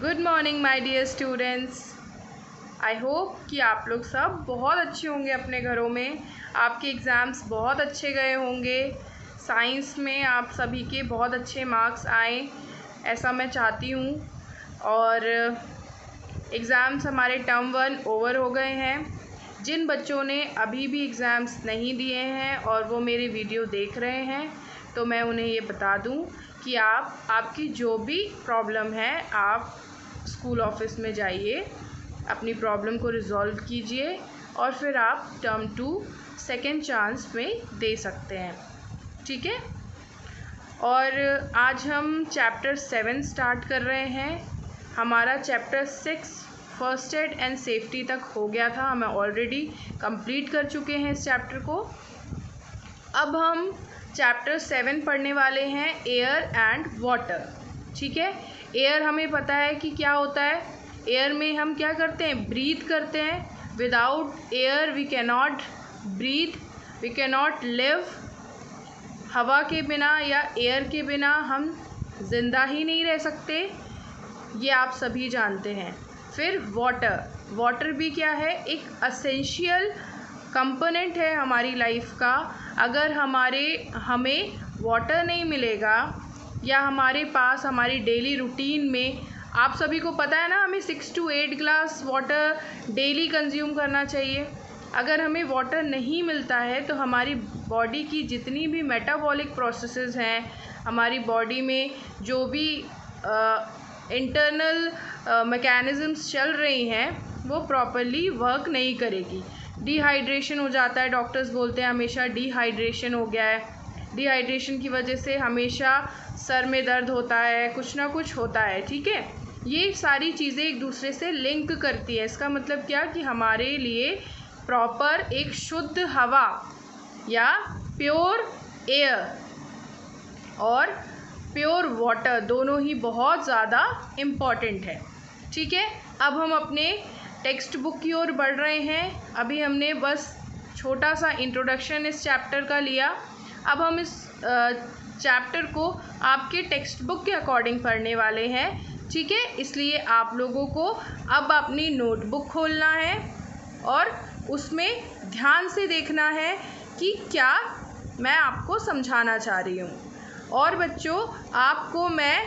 Good morning my dear students. I hope कि आप लोग सब बहुत अच्छे होंगे अपने घरों में। आपके एग्ज़ाम्स बहुत अच्छे गए होंगे। साइंस में आप सभी के बहुत अच्छे मार्क्स आए, ऐसा मैं चाहती हूँ। और एग्ज़ाम्स हमारे टर्म 1 ओवर हो गए हैं। जिन बच्चों ने अभी भी एग्ज़ाम्स नहीं दिए हैं और वो मेरे वीडियो देख रहे हैं, तो मैं उन्हें ये बता दूँ कि आपकी जो भी प्रॉब्लम है, आप स्कूल ऑफिस में जाइए, अपनी प्रॉब्लम को रिज़ॉल्व कीजिए और फिर आप टर्म 2 सेकेंड चांस में दे सकते हैं। ठीक है। और आज हम चैप्टर 7 स्टार्ट कर रहे हैं। हमारा chapter 6 first aid and safety तक हो गया था, हमें ऑलरेडी कंप्लीट कर चुके हैं इस चैप्टर को। अब हम चैप्टर 7 पढ़ने वाले हैं, एयर एंड वाटर। ठीक है। एयर हमें पता है कि क्या होता है। एयर में हम क्या करते हैं, ब्रीथ करते हैं। Without air we can not breathe, we can not live. हवा के बिना या एयर के बिना हम जिंदा ही नहीं रह सकते, ये आप सभी जानते हैं। फिर वाटर, वाटर भी क्या है, एक एसेंशियल कंपोनेंट है हमारी लाइफ का। अगर हमें वाटर नहीं मिलेगा या हमारे पास हमारी डेली रूटीन में, आप सभी को पता है ना, हमें 6 to 8 glass water daily consume करना चाहिए। अगर हमें वाटर नहीं मिलता है तो हमारी बॉडी की जितनी भी मेटाबॉलिक प्रोसेसेस हैं, हमारी बॉडी में जो भी इंटरनल मैकेनिज़म्स चल रही हैं, वो प्रॉपरली वर्क नहीं करेगी। डिहाइड्रेशन हो जाता है, डॉक्टर्स बोलते हैं हमेशा डिहाइड्रेशन हो गया है। डिहाइड्रेशन की वजह से हमेशा सर में दर्द होता है, कुछ ना कुछ होता है। ठीक है। ये सारी चीज़ें एक दूसरे से लिंक करती है। इसका मतलब क्या कि हमारे लिए प्रॉपर एक शुद्ध हवा या प्योर एयर और प्योर वाटर दोनों ही बहुत ज़्यादा इम्पॉर्टेंट है। ठीक है। अब हम अपने टेक्स्ट बुक की ओर बढ़ रहे हैं। अभी हमने बस छोटा सा इंट्रोडक्शन इस चैप्टर का लिया। अब हम इस चैप्टर को आपके टेक्स्ट बुक के अकॉर्डिंग पढ़ने वाले हैं। ठीक है। इसलिए आप लोगों को अब अपनी नोटबुक खोलना है और उसमें ध्यान से देखना है कि क्या मैं आपको समझाना चाह रही हूँ। और बच्चों, आपको मैं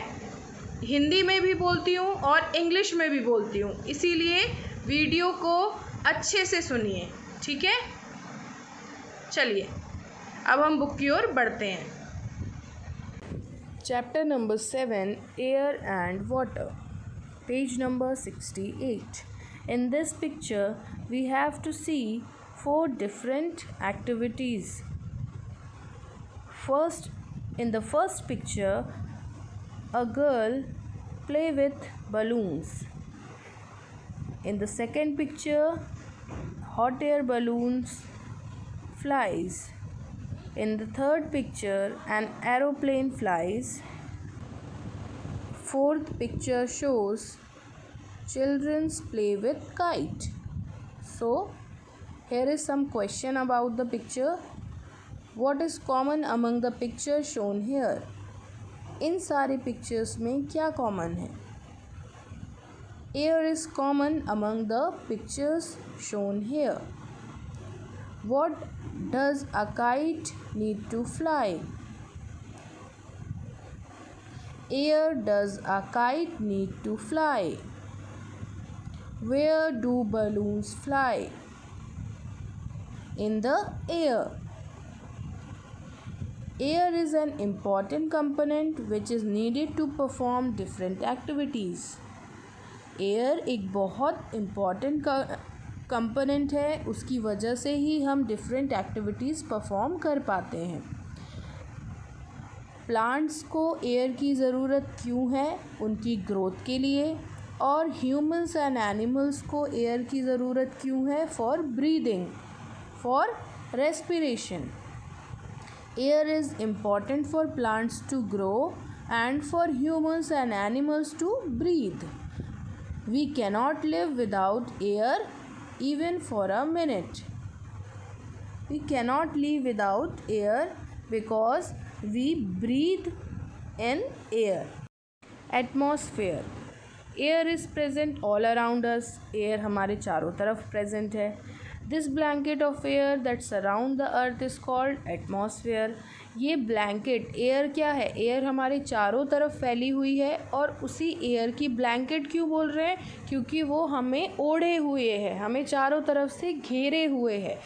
हिंदी में भी बोलती हूँ और इंग्लिश में भी बोलती हूँ, इसीलिए वीडियो को अच्छे से सुनिए। ठीक है। चलिए अब हम बुक की ओर बढ़ते हैं। Chapter number 7, air and water, page number 68. In this picture we have to see 4 different activities. First, in the first picture, a girl play with balloons. In the second picture, hot air balloons flies. In the third picture, an aeroplane flies. Fourth picture shows children play with kite. So, here is some question about the picture. What is common among the pictures shown here? इन सारे pictures में क्या common है? Air is common among the pictures shown here. What does a kite need to fly? Air does a kite need to fly? Where do balloons fly? In the air. Air is an important component which is needed to perform different activities. Air एक बहुत important component है, उसकी वजह से ही हम different activities perform कर पाते हैं। प्लांट्स को एयर की ज़रूरत क्यों है? उनकी ग्रोथ के लिए। और ह्यूमंस एंड एनिमल्स को एयर की ज़रूरत क्यों है? For breathing, for respiration. Air is important for plants to grow and for humans and animals to breathe. We cannot live without air even for a minute. We cannot live without air because we breathe in air. Atmosphere. Air is present all around us, air हमारे चारों तरफ present है। This blanket of air that surround the earth is called atmosphere. ये blanket air क्या है, air हमारे चारों तरफ फैली हुई है और उसी एयर की ब्लैंकेट क्यों बोल रहे हैं, क्योंकि वो हमें ओढ़े हुए है, हमें चारों तरफ से घेरे हुए है।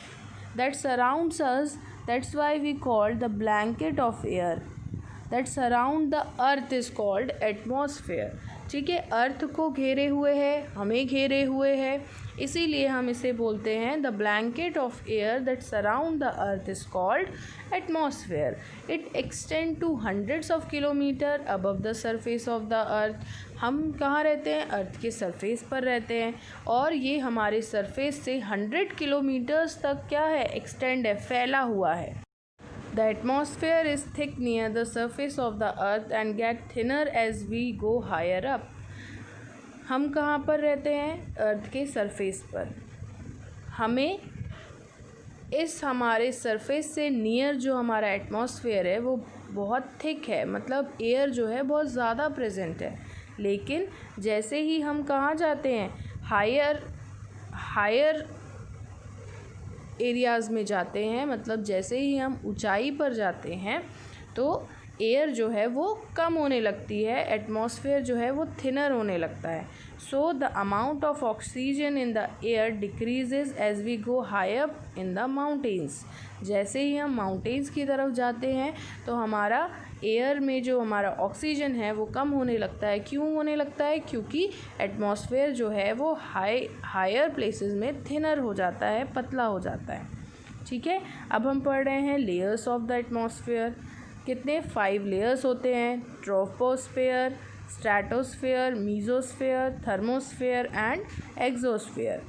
That surrounds us, that's why we called the blanket of air that surround the earth is called atmosphere. ठीक है, अर्थ को घेरे हुए है, हमें घेरे हुए है, इसीलिए हम इसे बोलते हैं the blanket of air that surround the earth is called atmosphere. It extend to hundreds of kilometer above the surface of the earth. हम कहाँ रहते हैं, अर्थ के सरफेस पर रहते हैं और ये हमारे सरफेस से 100 किलोमीटर्स तक क्या है, एक्सटेंड है, फैला हुआ है। The atmosphere is thick near the surface of the earth and get thinner as we go higher up. हम कहाँ पर रहते हैं, अर्थ के सरफेस पर। हमें इस हमारे सरफेस से नियर जो हमारा एटमॉस्फेयर है वो बहुत थिक है, मतलब एयर जो है बहुत ज़्यादा प्रेजेंट है। लेकिन जैसे ही हम कहाँ जाते हैं, हायर एरियाज़ में जाते हैं, मतलब जैसे ही हम ऊंचाई पर जाते हैं तो एयर जो है वो कम होने लगती है, एटमॉस्फेयर जो है वो थिनर होने लगता है। So the amount of oxygen in the air decreases as we go high up in the mountains. जैसे ही हम माउंटेन्स की तरफ जाते हैं तो हमारा एयर में जो हमारा ऑक्सीजन है वो कम होने लगता है। क्यों होने लगता है, क्योंकि एटमॉस्फेयर जो है वो हायर प्लेसेस में थिनर हो जाता है, पतला हो जाता है। ठीक है, अब हम पढ़ रहे हैं लेयर्स ऑफ द एटमॉस्फेयर। कितने, 5 लेयर्स होते हैं, troposphere, stratosphere, mesosphere, thermosphere and exosphere.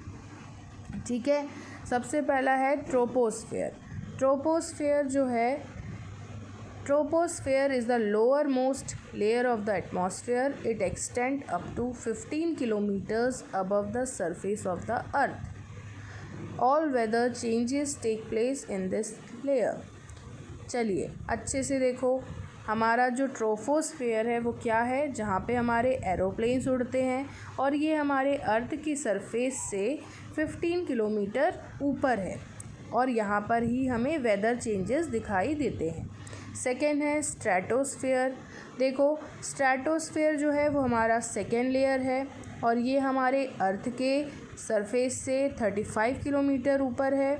ठीक है, सबसे पहला है ट्रोपोस्फेयर। ट्रोपोस्फेयर जो है, troposphere is the lowermost layer of the atmosphere. It extends up to 15 kilometers above the surface of the earth. All weather changes take place in this layer. चलिए अच्छे से देखो, हमारा जो ट्रोपोस्फेयर है वो क्या है, जहाँ पे हमारे एरोप्लेन्स उड़ते हैं और ये हमारे अर्थ की सरफेस से 15 किलोमीटर ऊपर है और यहाँ पर ही हमें वेदर चेंजेस दिखाई देते हैं। सेकेंड है स्ट्रेटोस्फेयर। देखो स्ट्रेटोस्फेयर जो है वो हमारा सेकेंड लेयर है और ये हमारे अर्थ के सरफेस से 35 किलोमीटर ऊपर है।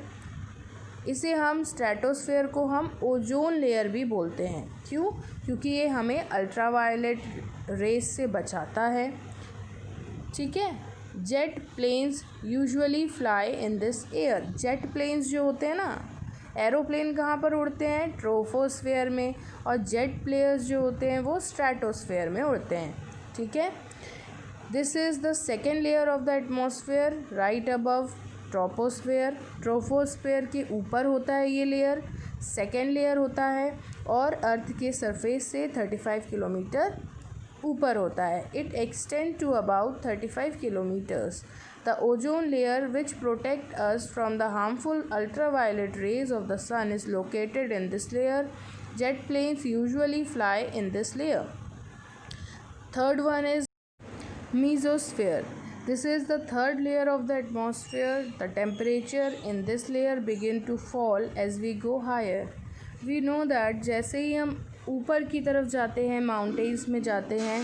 इसे हम स्ट्रेटोस्फेयर को हम ओजोन लेयर भी बोलते हैं। क्यों, क्योंकि ये हमें अल्ट्रावायलेट रेस से बचाता है। ठीक है, jet planes usually fly in this air. Jet planes जो होते हैं ना, एरोप्लेन कहाँ पर उड़ते हैं, ट्रोपोस्फेयर में, और जेट प्लेयर्स जो होते हैं वो स्ट्रेटोस्फेयर में उड़ते हैं। ठीक है, this is the second layer of the atmosphere right above troposphere. Troposphere के ऊपर होता है ये लेयर, सेकेंड लेयर होता है और अर्थ के सरफेस से 35 किलोमीटर ऊपर होता है। It extend to about 35 kilometers. The ozone layer, which protects us from the harmful ultraviolet rays of the sun, is located in this layer. Jet planes usually fly in this layer. Third one is mesosphere. This is the third layer of the atmosphere. The temperature in this layer begin to fall as we go higher. We know that जैसे ही हम ऊपर की तरफ जाते हैं, mountains में जाते हैं,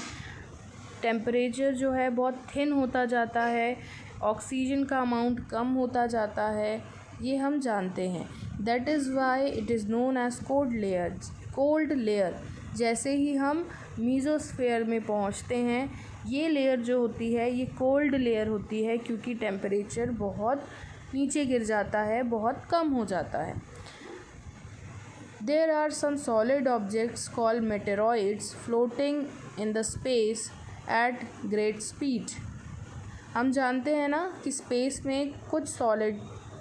टेम्परेचर जो है बहुत थिन होता जाता है, ऑक्सीजन का अमाउंट कम होता जाता है, ये हम जानते हैं। That is why it is known as cold layer. जैसे ही हम मीजोस्फेयर में पहुंचते हैं, ये लेयर जो होती है ये कोल्ड लेयर होती है, क्योंकि टेम्परेचर बहुत नीचे गिर जाता है, बहुत कम हो जाता है। There are some solid objects called meteoroids floating in the space at great speed. हम जानते हैं ना कि स्पेस में कुछ सॉलिड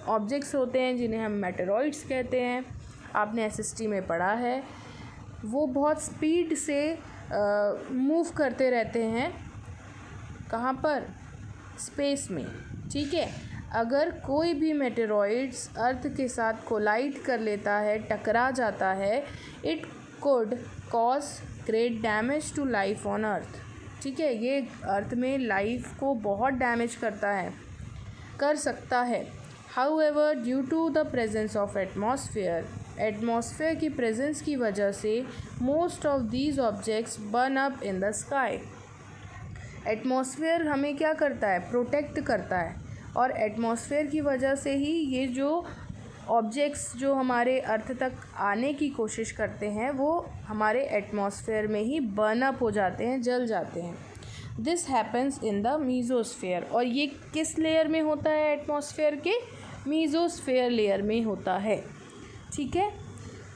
ऑब्जेक्ट्स होते हैं जिन्हें हम मेटेरॉइड्स कहते हैं। आपने एसएसटी में पढ़ा है। वो बहुत स्पीड से मूव करते रहते हैं। कहाँ पर? स्पेस में। ठीक है, अगर कोई भी मेटेरॉइड्स अर्थ के साथ कोलाइड कर लेता है, टकरा जाता है, it could cause great damage to life on earth. ठीक है, ये अर्थ में लाइफ को बहुत डैमेज कर सकता है। However due to the presence of atmosphere की प्रेजेंस की वजह से most of these objects burn up in the sky. Atmosphere हमें क्या करता है, प्रोटेक्ट करता है, और एटमॉस्फेयर की वजह से ही ये जो ऑब्जेक्ट्स जो हमारे अर्थ तक आने की कोशिश करते हैं वो हमारे एटमॉस्फेयर में ही बर्न अप हो जाते हैं, जल जाते हैं। दिस हैपन्स इन द मीज़ोस्फेयर, और ये किस लेयर में होता है, एटमॉस्फेयर के मीज़ोस्फेयर लेयर में होता है। ठीक है,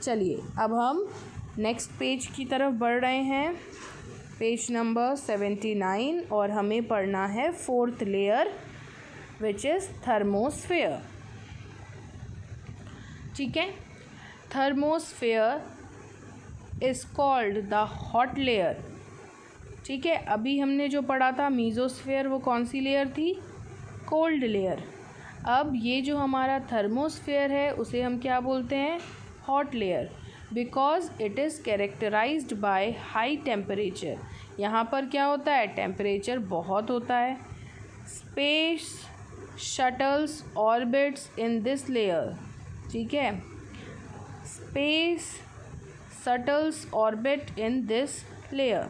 चलिए अब हम नेक्स्ट पेज की तरफ बढ़ रहे हैं, पेज नंबर 79, और हमें पढ़ना है 4th layer which is thermosphere. ठीक है, thermosphere is called the hot layer. ठीक है, अभी हमने जो पढ़ा था मीज़ोस्फेयर, वो कौन सी लेयर थी, कोल्ड लेयर। अब ये जो हमारा थर्मोस्फेयर है उसे हम क्या बोलते हैं, hot layer, because it is characterised by high temperature. यहाँ पर क्या होता है, टेम्परेचर बहुत होता है। Space shuttles orbits in this layer. ठीक है, space shuttles orbit in this layer.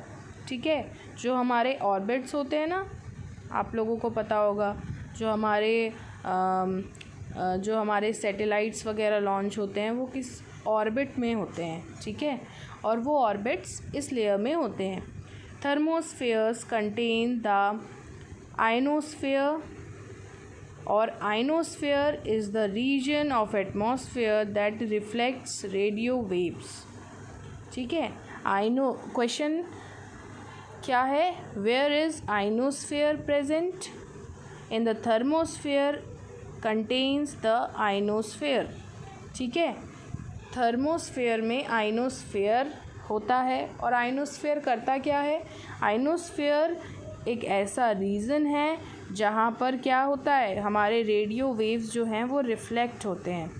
ठीक है, जो हमारे ऑर्बिट्स होते हैं ना, आप लोगों को पता होगा, जो हमारे सैटेलाइट्स वगैरह लॉन्च होते हैं वो किस ऑर्बिट में होते हैं। ठीक है, और वो ऑर्बिट्स इस लेयर में होते हैं। थर्मोस्फेयर्स कंटेन द आयनोस्फेयर, और ionosphere is the region of atmosphere that reflects radio waves. ठीक है, क्वेश्चन क्या है, where is ionosphere present, in the thermosphere contains the ionosphere. ठीक है, थर्मोस्फेयर में आयनोस्फेयर होता है, और आयनोस्फेयर करता क्या है, आयनोस्फेयर एक ऐसा रीज़न है जहाँ पर क्या होता है, हमारे रेडियो वेव्स जो हैं वो रिफ्लेक्ट होते हैं।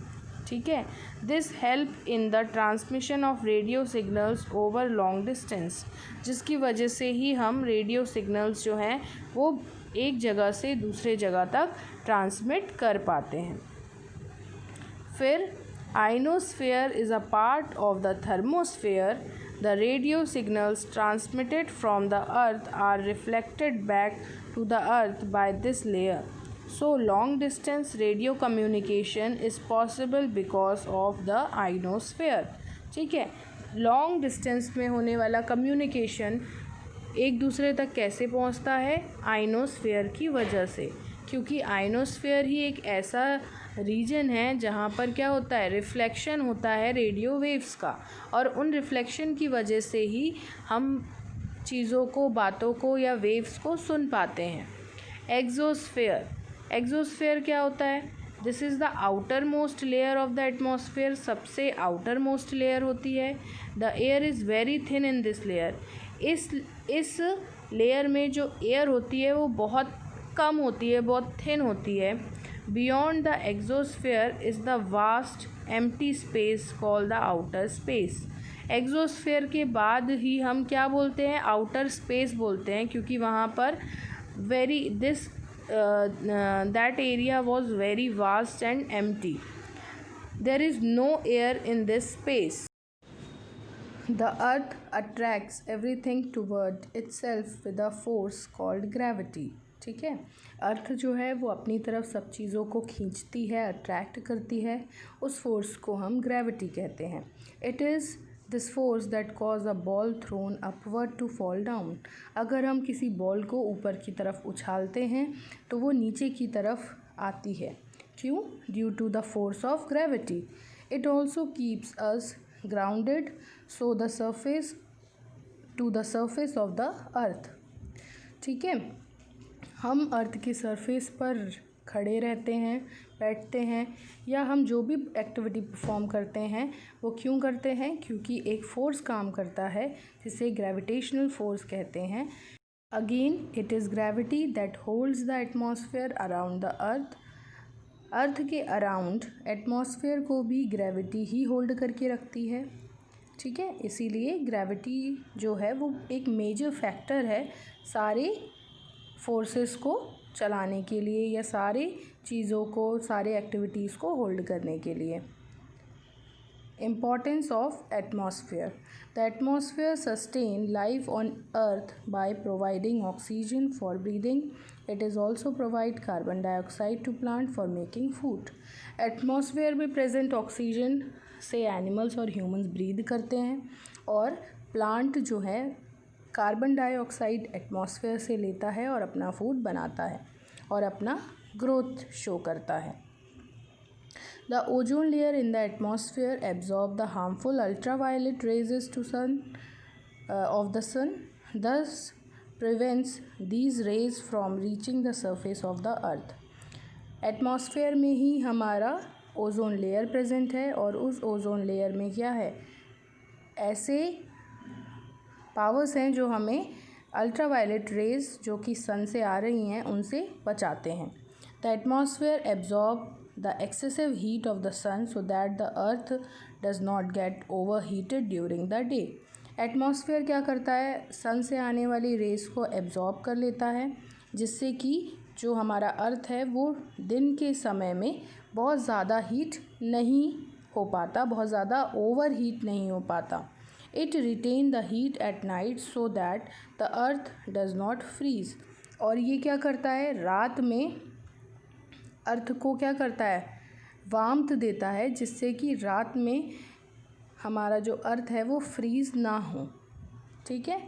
ठीक है, this help in the transmission of radio signals over long distance, जिसकी वजह से ही हम रेडियो सिग्नल्स जो हैं वो एक जगह से दूसरे जगह तक ट्रांसमिट कर पाते हैं। फिर ionosphere is a part of the thermosphere. The radio signals transmitted from the earth are reflected back to the earth by this layer. So long distance radio communication is possible because of the ionosphere. ठीक है, long distance में होने वाला communication एक दूसरे तक कैसे पहुंचता है, आयनोस्फेयर की वजह से, क्योंकि आयनोस्फेयर ही एक ऐसा रीजन है जहाँ पर क्या होता है, रिफ्लेक्शन होता है रेडियो वेव्स का, और उन रिफ्लेक्शन की वजह से ही हम चीज़ों को, बातों को या वेव्स को सुन पाते हैं। एग्जोस्फेयर क्या होता है, this is the outer most layer of the atmosphere, सबसे आउटर मोस्ट लेयर होती है। The air is very thin in this layer, इस लेयर में जो एयर होती है वो बहुत कम होती है, बहुत थिन होती है। Beyond the exosphere is the vast empty space called the outer space. Exosphere के बाद ही हम क्या बोलते हैं, आउटर स्पेस बोलते हैं, क्योंकि वहाँ पर that area was very vast and empty. There is no air in this space. The earth attracts everything toward itself with a force called gravity. ठीक है, अर्थ जो है वो अपनी तरफ सब चीज़ों को खींचती है, अट्रैक्ट करती है, उस फोर्स को हम ग्रेविटी कहते हैं। It is this force that cause a ball thrown upward to fall down. अगर हम किसी बॉल को ऊपर की तरफ उछालते हैं तो वो नीचे की तरफ आती है, क्यों, due to the force of gravity. It also keeps us grounded so the surface to the surface of the earth. ठीक है, हम अर्थ की सरफेस पर खड़े रहते हैं, बैठते हैं, या हम जो भी एक्टिविटी परफॉर्म करते हैं वो क्यों करते हैं, क्योंकि एक फ़ोर्स काम करता है जिसे ग्रेविटेशनल फोर्स कहते हैं। Again it is gravity that holds the atmosphere around the earth. Earth के अराउंड एटमॉस्फेयर को भी ग्रेविटी ही होल्ड करके रखती है। ठीक है। इसीलिए ग्रेविटी जो है वो एक मेजर फैक्टर है सारे फोर्सेस को चलाने के लिए या सारे चीज़ों को, सारे एक्टिविटीज़ को होल्ड करने के लिए। Importance of atmosphere. The atmosphere sustain life on earth by providing oxygen for breathing. It is also provide carbon dioxide to plant for making food. Atmosphere में present oxygen से animals और humans breathe करते हैं और plant जो है carbon dioxide atmosphere से लेता है और अपना फूड बनाता है और अपना ग्रोथ शो करता है। The ozone layer in the atmosphere absorb the harmful ultraviolet rays to sun of the sun, thus prevents these rays from reaching the surface of the earth. Atmosphere में ही हमारा ozone layer present है और उस ozone layer में क्या है, ऐसे powers हैं जो हमें अल्ट्रावायलेट रेज जो कि सन से आ रही हैं उनसे बचाते हैं। The atmosphere absorb the excessive heat of the sun so that the earth does not get overheated during the day. Atmosphere क्या करता है, सन से आने वाली रेस को एब्जॉर्ब कर लेता है जिससे कि जो हमारा अर्थ है वो दिन के समय में बहुत ज़्यादा हीट नहीं हो पाता, बहुत ज़्यादा ओवर हीट नहीं हो पाता। It retain the heat at night so that the earth does not freeze. और ये क्या करता है, रात में अर्थ को क्या करता है, वार्मथ देता है जिससे कि रात में हमारा जो अर्थ है वो फ्रीज़ ना हो। ठीक है।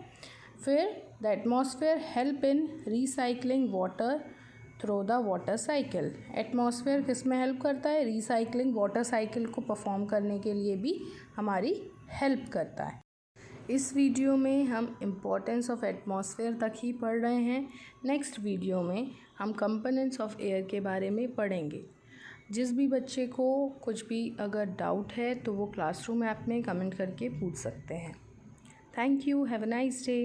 फिर the atmosphere help in recycling water through the water cycle. Atmosphere किस में हेल्प करता है, रिसाइकलिंग वाटर साइकिल को परफॉर्म करने के लिए भी हमारी हेल्प करता है। इस वीडियो में हम इम्पोर्टेंस ऑफ एटमॉस्फेयर तक ही पढ़ रहे हैं। नेक्स्ट वीडियो में हम कंपोनेंट्स ऑफ एयर के बारे में पढ़ेंगे। जिस भी बच्चे को कुछ भी अगर डाउट है तो वो क्लासरूम ऐप में कमेंट करके पूछ सकते हैं। Thank you, have a nice day.